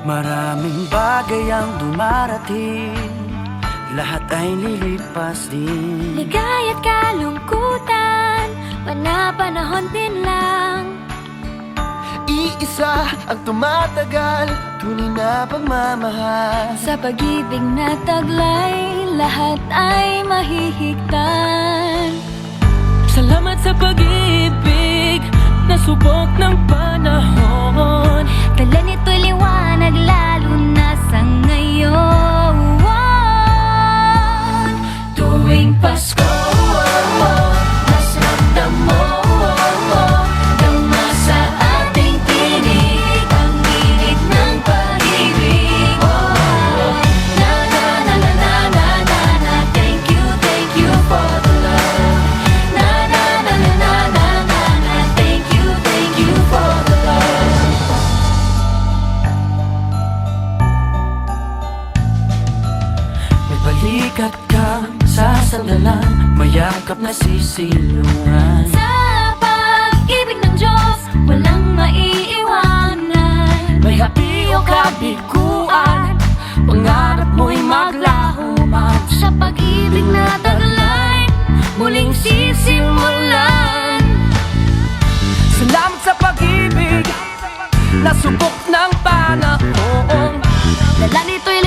Maraming bagay ang dumarating, lahat ay lilipas din. Ligaya't kalungkutan, panahon din lang. Iisa ang tumatagal, tunay na pagmamahal. Sa pag-ibig na taglay, lahat ay mahihigtan. Salamat sa pag-ibig na subok ng panahon. Dala nito'y liwanag lalo na sa ngayon. Tuwing Pasko, mas ramdam mo, dama sa ating tinig ang init ng pag-ibig. Na na na na na na na na, thank you for the love. Na na na na na na na na, thank you for the love. May balikat ka sa sandalan, mayakap na sisilungan. Sa pag-ibig ng Diyos, walang maiiwanan. May hapi o kabiguan, pangarap mo'y maglaho man. Sa pag-ibig na taglay, muling sisimulan. Salamat sa pag-ibig na subok ng panahon. Dala nito'y